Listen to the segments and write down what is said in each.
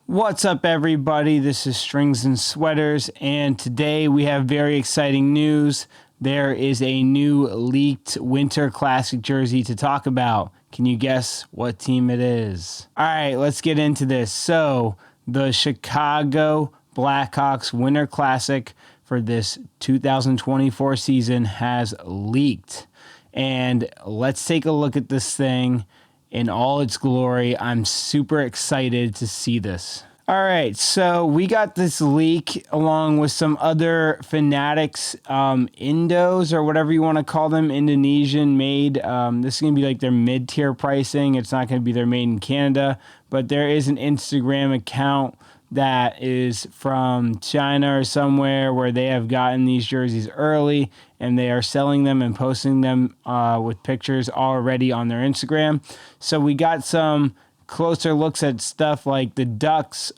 What's up, everybody? This is Strings and Sweaters, and today we have very exciting news. There is a new leaked Winter Classic jersey to talk about. Can you guess what team it is? All right, let's get into this. So, the Chicago Blackhawks Winter Classic for this 2024 season has leaked. And let's take a look at this thing in all its glory. I'm super excited to see this. All right, so we got this leak along with some other Fanatics Indos, or whatever you want to call them, Indonesian made. This is going to be like their mid-tier pricing. It's not going to be their made in Canada, but there is an Instagram account that is from China or somewhere where they have gotten these jerseys early and they are selling them and posting them with pictures already on their Instagram. So we got some closer looks at stuff like the Ducks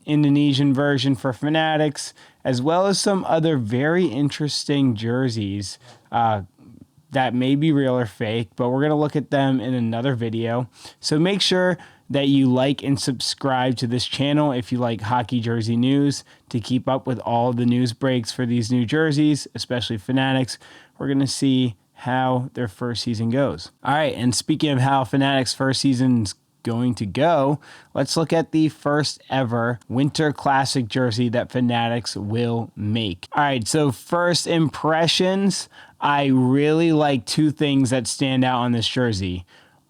Indonesian version for Fanatics, as well as some other very interesting jerseys that may be real or fake, but we're going to look at them in another video. So make sure that you like and subscribe to this channel if you like hockey jersey news to keep up with all the news breaks for these new jerseys, especially Fanatics. We're going to see how their first season goes. All right, and speaking of how Fanatics' first season's going to go, let's look at the first ever Winter Classic jersey that Fanatics will make. All right, so first impressions, I really like two things that stand out on this jersey.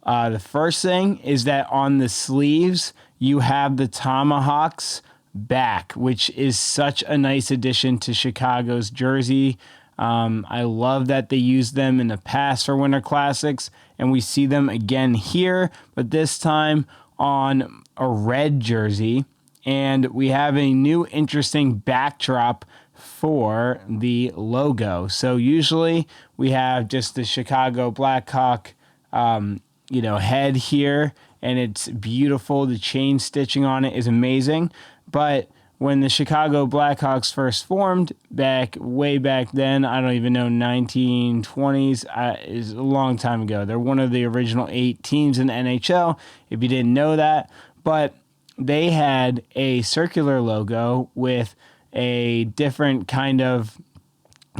The first thing is that on the sleeves, you have the Tomahawks back, which is such a nice addition to Chicago's jersey. I love that they used them in the past for Winter Classics, and we see them again here, but this time on a red jersey. And we have a new interesting backdrop for the logo. So usually we have just the Chicago Blackhawk head here, and it's beautiful. The chain stitching on it is amazing. But when the Chicago Blackhawks first formed way back then, I don't even know, 1920s, is a long time ago. They're one of the original 8 teams in the NHL, if you didn't know that. But they had a circular logo with a different kind of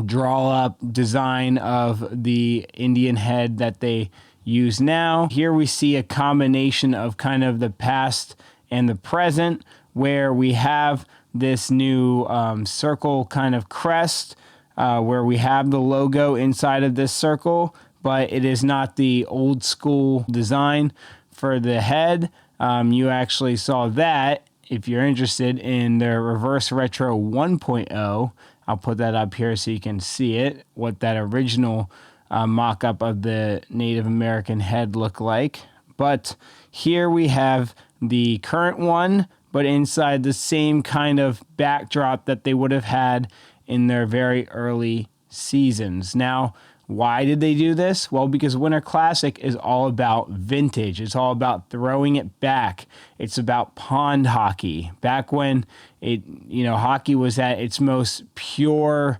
draw-up design of the Indian head that they use now. Here we see a combination of kind of the past and the present, where we have this new circle kind of crest, where we have the logo inside of this circle, but it is not the old school design for the head. You actually saw that, if you're interested, in their Reverse Retro 1.0. I'll put that up here so you can see it, what that original mock-up of the Native American head looked like. But here we have the current one, but inside the same kind of backdrop that they would have had in their very early seasons. Now, why did they do this? Well, because Winter Classic is all about vintage. It's all about throwing it back. It's about pond hockey. Back when hockey was at its most pure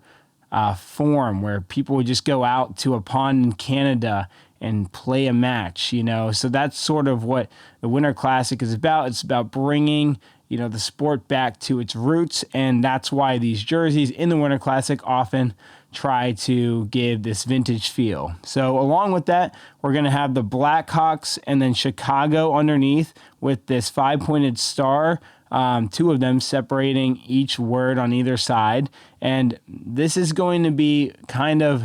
form, where people would just go out to a pond in Canada and play a match, So that's sort of what the Winter Classic is about. It's about bringing, the sport back to its roots, and that's why these jerseys in the Winter Classic often try to give this vintage feel. So along with that, we're going to have the Blackhawks and then Chicago underneath with this 5-pointed star, 2 of them separating each word on either side. And this is going to be kind of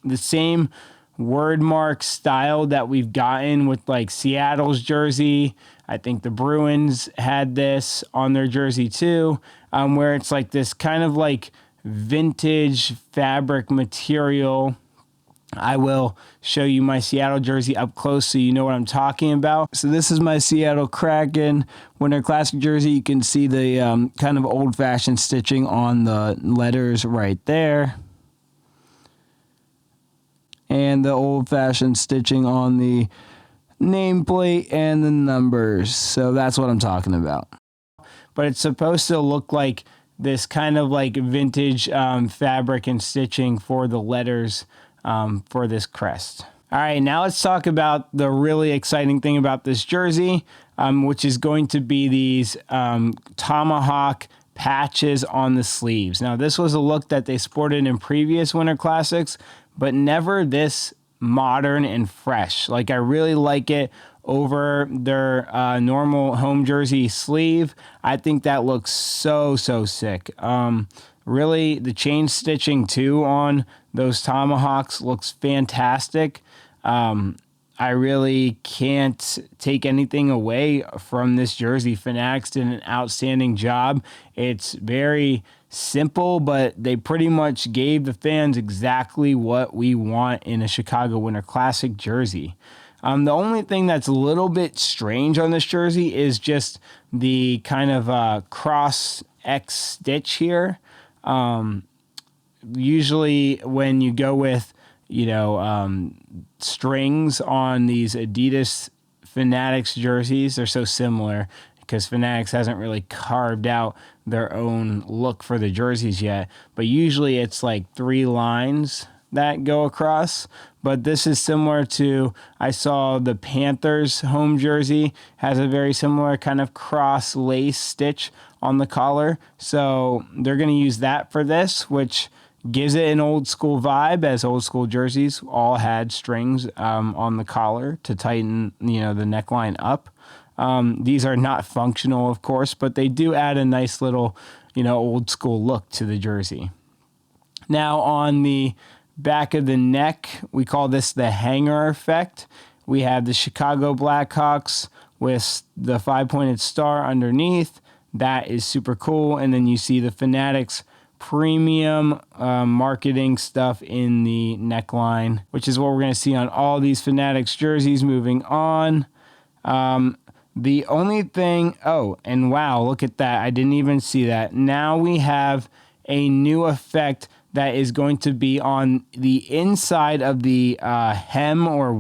the same word mark style that we've gotten with like Seattle's jersey. I think the Bruins had this on their jersey too, where it's like this kind of like vintage fabric material. I will show you my Seattle jersey up close so you know what I'm talking about. So this is my Seattle Kraken Winter Classic jersey. You can see the kind of old-fashioned stitching on the letters right there, and the old-fashioned stitching on the nameplate and the numbers. So that's what I'm talking about. But it's supposed to look like this kind of like vintage fabric and stitching for the letters for this crest. All right, now let's talk about the really exciting thing about this jersey. which is going to be these tomahawk patches on the sleeves. Now, this was a look that they sported in previous Winter Classics, but never this modern and fresh. Like, I really like it over their normal home jersey sleeve. I think that looks so sick. Really, the chain stitching too on those tomahawks looks fantastic. I really can't take anything away from this jersey. Fanatics did an outstanding job. It's very simple, but they pretty much gave the fans exactly what we want in a Chicago Winter Classic jersey. The only thing that's a little bit strange on this jersey is just the kind of cross X stitch here. Usually when you go with, strings on these Adidas Fanatics jerseys, they're so similar because Fanatics hasn't really carved out their own look for the jerseys yet. But usually it's like 3 lines that go across. But this is similar to, I saw the Panthers home jersey has a very similar kind of cross lace stitch on the collar. So they're going to use that for this, which gives it an old school vibe, as old school jerseys all had strings on the collar to tighten, the neckline up. These are not functional, of course, but they do add a nice little, old school look to the jersey. Now on the back of the neck, we call this the hanger effect. We have the Chicago Blackhawks with the 5-pointed star underneath. That is super cool. And then you see the Fanatics premium marketing stuff in the neckline, which is what we're going to see on all these Fanatics jerseys. Moving on. The only thing, and wow, look at that. I didn't even see that. Now we have a new effect that is going to be on the inside of the hem or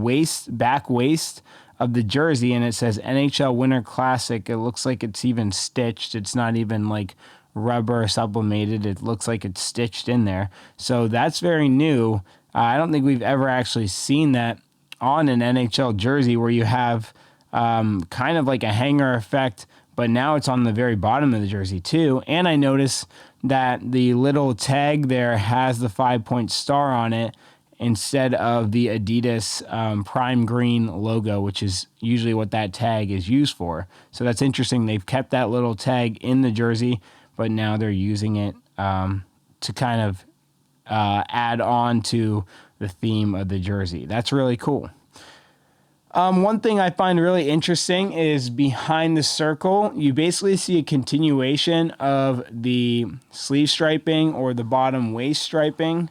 back waist of the jersey, and it says NHL Winter Classic. It looks like it's even stitched. It's not even like rubber sublimated. It looks like it's stitched in there. So that's very new. I don't think we've ever actually seen that on an NHL jersey where you have kind of like a hanger effect, but now it's on the very bottom of the jersey too. And I notice that the little tag there has the 5-point star on it instead of the Adidas prime green logo, which is usually what that tag is used for. So that's interesting. They've kept that little tag in the jersey, but now they're using it to kind of add on to the theme of the jersey. That's really cool. One thing I find really interesting is behind the circle, you basically see a continuation of the sleeve striping or the bottom waist striping.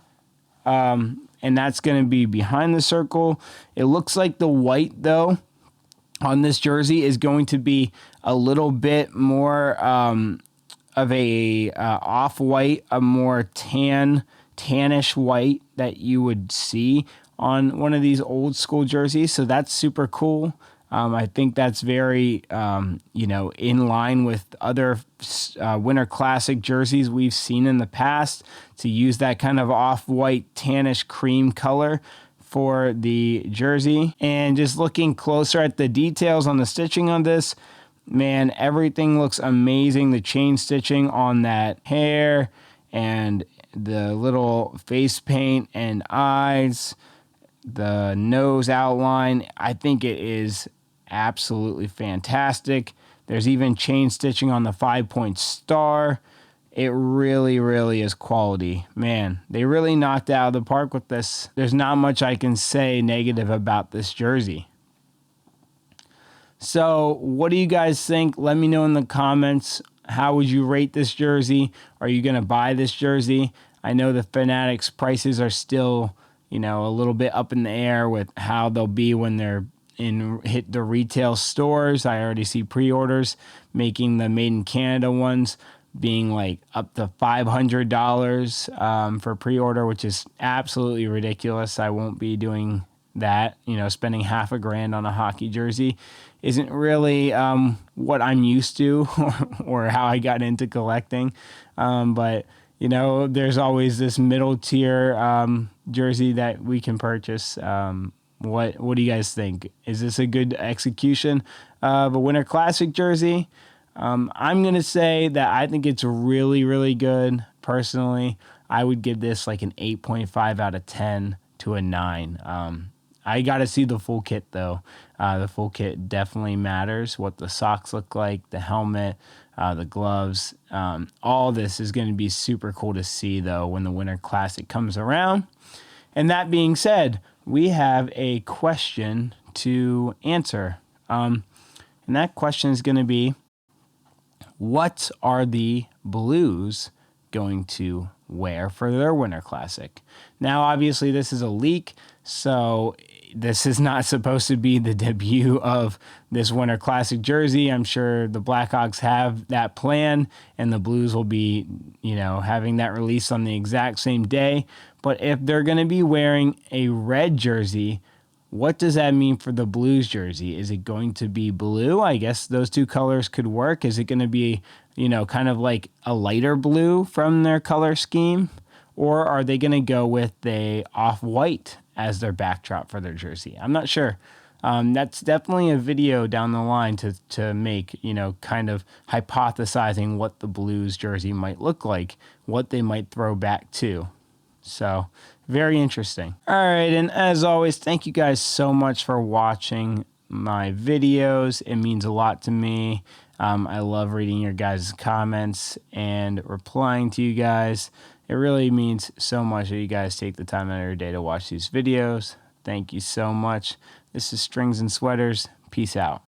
And that's going to be behind the circle. It looks like the white, though, on this jersey is going to be a little bit more of a off-white, a more tannish white that you would see on one of these old school jerseys. So that's super cool. I think that's very, in line with other Winter Classic jerseys we've seen in the past, to use that kind of off-white tannish cream color for the jersey. And just looking closer at the details on the stitching on this, man, everything looks amazing. The chain stitching on that hair and the little face paint and eyes, the nose outline, I think it is absolutely fantastic. There's even chain stitching on the 5-point star. It really is quality. Man, they really knocked it out of the park with this. There's not much I can say negative about this jersey. So what do you guys think? Let me know in the comments. How would you rate this jersey? Are you going to buy this jersey? I know the Fanatics prices are still, a little bit up in the air with how they'll be when they're hit the retail stores. I already see pre-orders making the Made in Canada ones being like up to $500 for pre-order, which is absolutely ridiculous. I won't be doing that. Spending $500 on a hockey jersey isn't really what I'm used to or how I got into collecting. But there's always this middle tier jersey that we can purchase What do you guys think? Is this a good execution of a Winter Classic jersey? I'm going to say that I think it's really, really good. Personally, I would give this like an 8.5 out of 10 to a 9. I got to see the full kit, though. The full kit definitely matters. What the socks look like, the helmet, the gloves. All this is going to be super cool to see, though, when the Winter Classic comes around. And that being said, we have a question to answer. And that question is going to be, what are the Blues going to wear for their Winter Classic? Now, obviously, this is a leak, so this is not supposed to be the debut of this Winter Classic jersey. I'm sure the Blackhawks have that plan, and the Blues will be, having that released on the exact same day. But if they're going to be wearing a red jersey, what does that mean for the Blues jersey? Is it going to be blue? I guess those two colors could work. Is it going to be, kind of like a lighter blue from their color scheme? Or are they going to go with a off-white as their backdrop for their jersey? I'm not sure. That's definitely a video down the line to make, kind of hypothesizing what the Blues jersey might look like, what they might throw back to. So, very interesting. All right, and as always, thank you guys so much for watching my videos. It means a lot to me. I love reading your guys' comments and replying to you guys. It really means so much that you guys take the time out of your day to watch these videos. Thank you so much. This is Strings and Sweaters. Peace out.